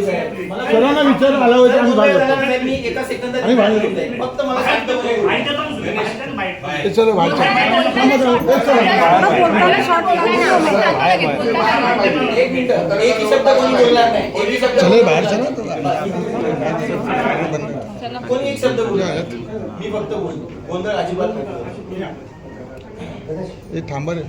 सर्वांना विचार आला होता आणि बाहेर मी एका सेकंदात आणि बाहेर फक्त मला सांगतो चलो बाहेर एक मिनिट एक शब्द कोणी बोलणार नाही एक शब्द चले बाहेर चला कोणी एक शब्द बोलणार मी फक्त बोलतो गोंधळ अजिबात नाही हे थांबा रे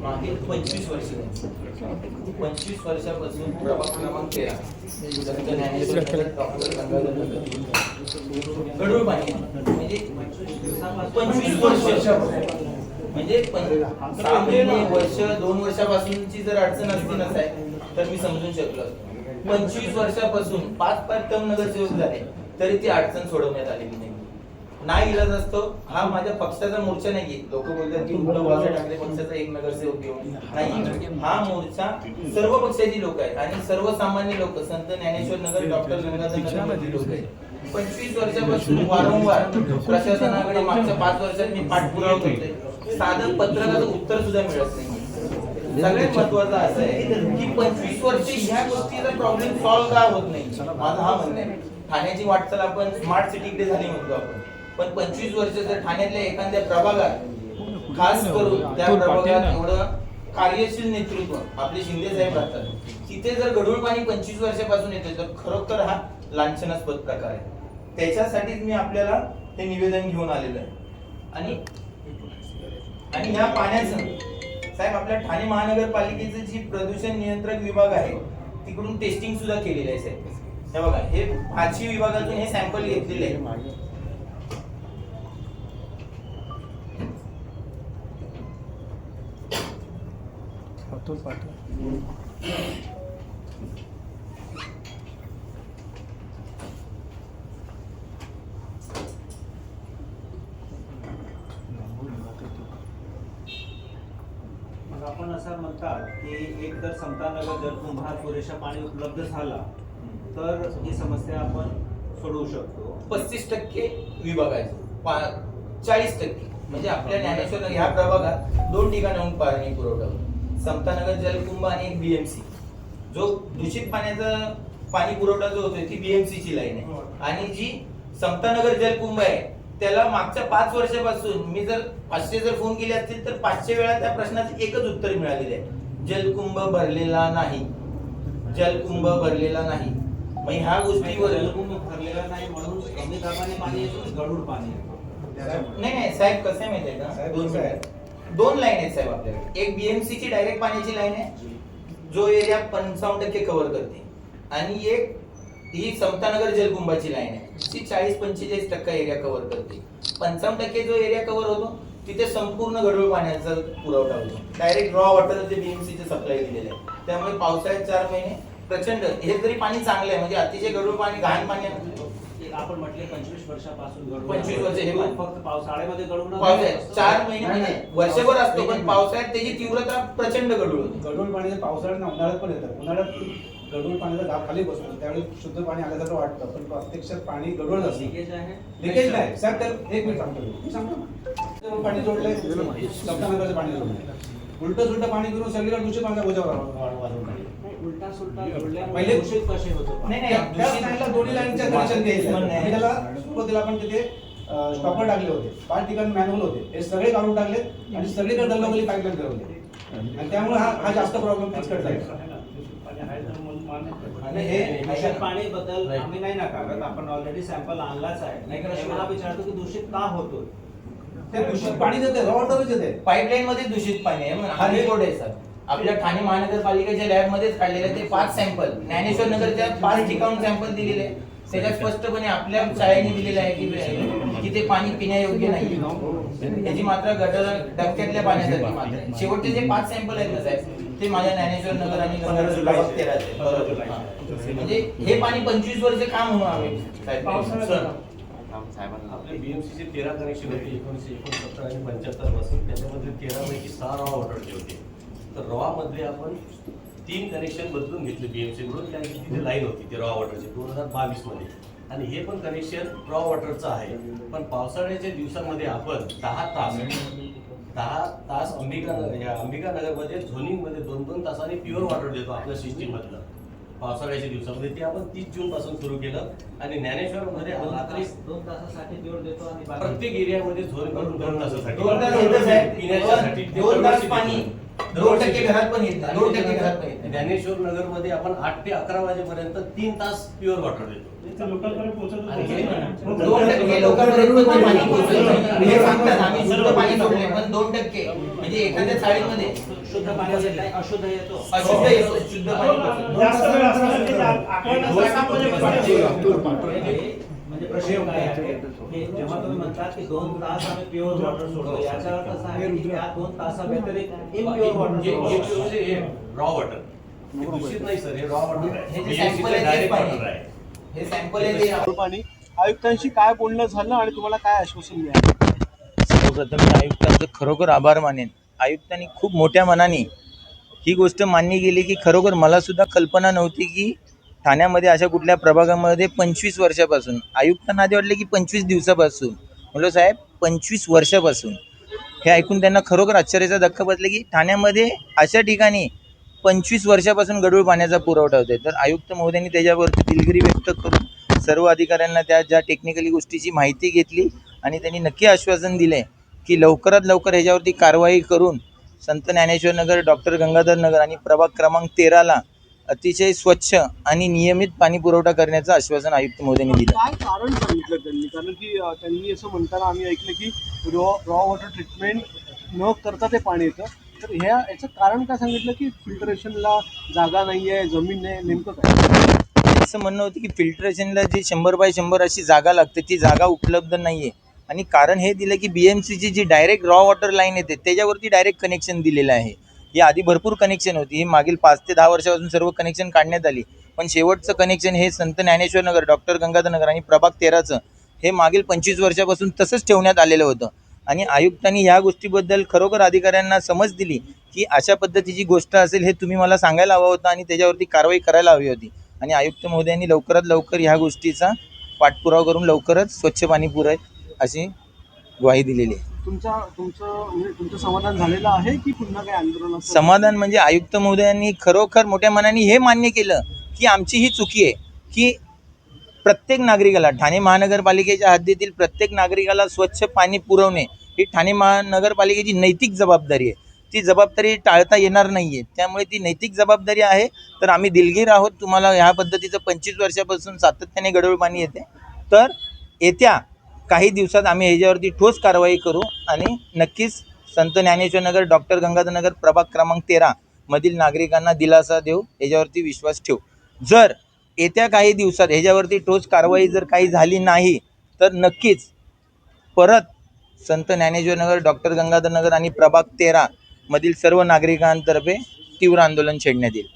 मागील 25 वर्षापासून प्रभाग क्रमांक 13 गढूळ पाणी म्हणजे 25 वर्ष म्हणजे 6 महिने वर्ष 2 वर्षापासूनची जर अडचण असती नसाय तर मी समजून शकलो. 25 वर्षापासून 5 टर्म नगरसेवक झाले तरी ती अडचण सोडवण्यात आलेली नाही. नाही इलाज असतो. हा माझ्या पक्षाचा मोर्चा नाही. लोक बोलतात की उद्धव बाळासाहेब ठाकरे पक्षाचा एक नगरसेवक घेऊन नाही. हा मोर्चा सर्व पक्षाची लोक आहेत आणि सर्वसामान्य लोक संत ज्ञानेश्वर नगर डॉक्टर गंगाधर नगर लोक आहेत. 25 वर्षापासून वारंवार प्रशासनाकडे मागच्या 5 वर्षात मी पाठपुरावा करतोय. साधं पत्रकाचं उत्तर सुद्धा मिळत नाही. सगळ्यात महत्वाचं असं आहे की 25 वर्ष ह्या गोष्टीचा प्रॉब्लेम सॉल्व्ह का होत नाही. माझा हा म्हणणं आहे. ठाण्याची वाटचाल आपण स्मार्ट सिटीकडे झाली म्हणतो आपण, पण 25 वर्ष जर ठाण्यातल्या एखाद्या प्रभागात खास करून त्या प्रभागात एवढं कार्यशील नेतृत्व आपले शिंदे साहेब राहतात, तिथे जर गढूळ पाणी 25 वर्षापासून येते तर खरोखर हा लांछनास्पद प्रकार आहे. त्याच्यासाठीच मी आपल्याला हे निवेदन घेऊन आलेलो आहे. आणि ह्या पाण्याचं साहेब आपल्या ठाणे महानगरपालिकेचं जी प्रदूषण नियंत्रक विभाग आहे तिकडून टेस्टिंग सुद्धा केलेलं आहे साहेब. हे बघा हे 5 विभागातून हे सॅम्पल घेतलेले आहे. आपण असं म्हणतात की एक तर समतानगर जलकुंभात पुरेशा पाणी उपलब्ध झाला तर ही समस्या आपण सोडवू शकतो. 35% विभागायचं 40% म्हणजे आपल्या ज्ञानेश्वर नगर ह्या प्रभागात 2 ठिकाणाहून पाणी पुरवठा होतो. समतानगर जलकुंभ आणि एक बीएमसी. जो दूषित पाण्याचा पाणी पुरवठा जो होतोय ती बीएमसी ची लाईन आहे आणि जी समतानगर जलकुंभ आहे त्याला मागच्या 5 वर्षापासून मी जर 500 जर फोन केले असतील तर 500 वेळा त्या प्रश्नाचं एकच उत्तर मिळालेलं आहे, जलकुंभ भरलेला नाही. जलकुंभ भरलेला नाही. मग ह्या गोष्टीवर जलकुंभ भरलेला नाही म्हणून कमी दाबाने पाणी येतं, गढूळ पाणी येतं. नाही साहेब कसं आहे माहितीये का, 2 लाईन आहेत साहेब आपल्याकडे. एक बीएमसी ची डायरेक्ट पाण्याची लाईन आहे जो एरिया 55% कव्हर करते आणि एक ही समतानगर जलकुंभाची लाईन आहे ती 40-45% एरिया कव्हर करते. 55% जो एरिया कव्हर होतो तिथे संपूर्ण गढूळ पाण्याचा पुरवठा होतो. डायरेक्ट रॉ वॉटर ते बीएमसी चे सप्लाय दिलेले आहे. त्यामुळे पावसाळ्यात 4 महिने प्रचंड हे तरी पाणी चांगलं आहे म्हणजे अतिशय गढूळ पाणी घाण पाणी आपण म्हटले 25 वर्षापासून गढूळ 25 वर्ष हे फक्त पावसाळ्यामध्ये गढूळ 4 महिने म्हणजे वर्षभर असतो पण पावसाळ्यात त्याची तीव्रता प्रचंड गढूळ होते. गढूळ पाणी पावसाळ्यात उन्हाळ्यात पण येतं. उन्हाळ्यात गढूळ पाण्याचा दाब खाली बसतो त्यावेळी शुद्ध पाणी आल्यासारखं वाटतं पण प्रत्यक्षात पाणी गढूळ असतं. लिकेज आहे. लिकेज नाही साहेब तर एक मिनिट सांगतो मी सांगतो ना पाणी जोडलंय समतानगरचं पाणी जोडलंय उलटं सुलटं पाणी करून सगळीकडे दूषित पाण्याचा बोजा वाढवून टाकला. उलटा सुलटा जोडल्या पहिले दूषित कसे होतो. नाही दोन्ही लाईनच्या कनेक्शन द्यायचं त्याला सुरुवातीला आपण तिथे स्टॉपर टाकले होते 5 ठिकाणी मॅन्युअल होते हे सगळे काढून टाकले आणि सगळीकडे दल्लावली पाईपलाईन फिरवली आणि त्यामुळे हा जास्त प्रॉब्लेम फिक्सकट झाला. आणि हे दूषित पाणी बद्दल आम्ही नाही नाकारत. आपण ऑलरेडी सॅम्पल आणलाच आहे. नाही मला विचारतो की दूषित का होतो. ते दूषित पाणी देते रॉ वॉटरच येते पाईपलाईन मध्ये दूषित पाणी आहे. हा रिपोर्ट आहे सर आपल्या ठाणे महानगरपालिकेच्या लॅब मध्येच काढलेले ते 5 सॅम्पल ज्ञानेश्वर नगरच्या 5 ठिकाणून सॅम्पल दिलेले त्याच्यात स्पष्टपणे आपल्या शाळेने दिलेलं आहे की ते पाणी पिण्यायोग्य नाही. त्याची मात्रा गटर डबक्यातल्या पाण्यासाठी मात्र शेवटचे जे 5 सॅम्पल आहेत ना साहेब ते माझ्या ज्ञानेश्वर नगर आणि म्हणजे हे पाणी 25 वर्ष का म्हणून आम्ही आपले बीएमसीचे 13 कनेक्शन होते 1969 आणि 75 पासून त्याच्यामध्ये 13 पैकी 6 रॉ वॉटरचे होते. तर रॉ मध्ये आपण 3 कनेक्शन बदलून घेतले बीएमसी कडून कारण की तिथे लाईन होती ती रॉ वॉटरची 2022 मध्ये आणि हे पण कनेक्शन रॉ वॉटरचं आहे. पण पावसाळ्याच्या दिवसामध्ये आपण 10 तास अंबिकानगरमध्ये झोनिंगमध्ये 2-2 तासांनी प्युअर वॉटर देतो आपल्या सिस्टीममधलं. पावसाळ्याच्या दिवसामध्ये ते आपण 30 जून पासून सुरू केलं आणि ज्ञानेश्वरमध्ये रात्री 2 तासासाठी प्युअर देतो आणि बाकी प्रत्येक एरियामध्ये झोन करून 2 तासासाठी 2 तास येतं साहेब. पिण्याच्यासाठी 2 तास पाणी 2% घरात पण येतं, 2% घरात पण येतं. ज्ञानेश्वर नगरमध्ये आपण 8 ते 11 वाजेपर्यंत 3 तास प्युअर वॉटर देतो. आणि हे 2% लोकांपर्यंत पण पाणी पोहोचतं. हे सांगतात आम्ही शुद्ध पाणी सोडले, पण 2% म्हणजे एखाद्या चाळीमध्ये शुद्ध पाण्याचे काय अशुद्ध येतो. अशुद्ध येतो, शुद्ध पाणी पोहोचतं. म्हणजे प्रश्न काय आहे की जेव्हा तुम्ही म्हणतात की 2 तास आम्ही प्युअर वॉटर सोडतो, याचा अर्थ असा आहे की त्या 2 तासाव्यतिरिक्त इम्प्युअर वॉटर हे रॉ वॉटर दूषित नाही सर, हे रॉ वॉटर आहे. हे जे सॅम्पल आहे तेच डायरेक्ट पाणी. वॉटर आहे. हे सॅम्पल आहे ते पाणी आयुक्तांशी काय बोलणं झालं आणि तुम्हाला काय आश्वासन मिळालं? सर्वप्रथम मी आयुक्तांचं खरोखर आभार मानेन. आयुक्तांनी खूप मोठ्या मनाने ही गोष्ट मान्य केली की खरोखर मला सुद्धा कल्पना नव्हती की ठाण्यामध्ये अशा कुठल्या प्रभागामध्ये 25 वर्षापासून, आयुक्तांना आधी वाटले की 25 दिवसापासून, म्हटलं साहेब 25 वर्षापासून. हे ऐकून त्यांना खरोखर आश्चर्याचा धक्का बसला की ठाण्यामध्ये अशा ठिकाणी 25 वर्षापासून गढूळ पाण्याचा पुरवठा होतोय. तर आयुक्त महोदयांनी त्याच्यावरती दिलगिरी व्यक्त करून सर्व अधिकाऱ्यांना त्या ज्या टेक्निकली गोष्टीची माहिती घेतली आणि त्यांनी नक्की आश्वासन दिले की लवकरात लवकर ह्याच्यावरती कारवाई करून संत ज्ञानेश्वर नगर, डॉक्टर गंगाधर नगर आणि प्रभाग क्रमांक 13ला अतिशय स्वच्छ आणि नियमित पाणी पुरवठा करण्याचं आश्वासन आयुक्त महोदयांनी दिलं. काय कारण सांगितलं त्यांनी? कारण की त्यांनी असं म्हणताना आम्ही ऐकलं की रॉ वॉटर ट्रीटमेंट न करता ते पाणी येतं. तर याचं कारण काय सांगितलं की फिल्टरेशनला जागा नाही आहे, जमीन नाही, नेमकं काय? असं म्हणणं होतं की फिल्ट्रेशनला जी 100x100 अशी जागा लागते ती जागा उपलब्ध नाही आहे. आणि कारण हे दिलं की BMCची जी डायरेक्ट रॉ वॉटर लाईन येते त्याच्यावरती डायरेक्ट कनेक्शन दिलेलं आहे. ही आधी भरपूर कनेक्शन होती, ही मागील 5 ते 10 वर्षापासून सर्व कनेक्शन काढण्यात आली. पण शेवटचं कनेक्शन हे संत ज्ञानेश्वर नगर, डॉक्टर गंगाधर नगर आणि प्रभाग 13चं हे मागील 25 वर्षापासून तसंच ठेवण्यात आलेलं होतं. आणि आयुक्तांनी ह्या गोष्टीबद्दल खरोखर अधिकाऱ्यांना समज दिली की अशा पद्धतीची गोष्ट असेल हे तुम्ही मला सांगायला हवं होतं आणि त्याच्यावरती कारवाई करायला हवी होती. आणि आयुक्त महोदयांनी लवकरात लवकर ह्या गोष्टीचा पाठपुरावा करून लवकरच स्वच्छ पाणी पुरेल अशी ग्वाही दिलेली आहे. तुमचं समाधान झालेलं आहे की पुन्हा काही आंदोलन? समाधान म्हणजे आयुक्त महोदयांनी खरोखर मोठ्या मनाने हे मान्य केलं की आमची ही चुकी आहे की प्रत्येक नागरिकाला, ठाणे महानगरपालिकेच्या हद्दीतील प्रत्येक नागरिकाला स्वच्छ पाणी पुरवणे ही ठाणे महानगरपालिकेची नैतिक जबाबदारी आहे. ती जबाबदारी टाळता येणार नाही आहे. त्यामुळे ती नैतिक जबाबदारी आहे. तर आम्ही दिलगीर आहोत. तुम्हाला ह्या पद्धतीचं 25 वर्षापासून सातत्याने गढूळ पाणी येते. तर येत्या काही दिवसात आम्ही ह्याच्यावरती ठोस कारवाई करू आणि नक्कीच संत ज्ञानेश्वर नगर, डॉक्टर गंगाधर नगर, प्रभाग क्रमांक 13 मधील नागरिकांना दिलासा देऊ, ह्याच्यावरती विश्वास ठेवू. जर येत्या काही दिवसात ह्याच्यावरती ठोस कारवाई जर काही झाली नाही तर नक्कीच परत संत ज्ञानेश्वर नगर, डॉक्टर गंगाधर नगर आणि प्रभाग 13 मधील सर्व नागरिकांतर्फे तीव्र आंदोलन छेडण्यात येईल.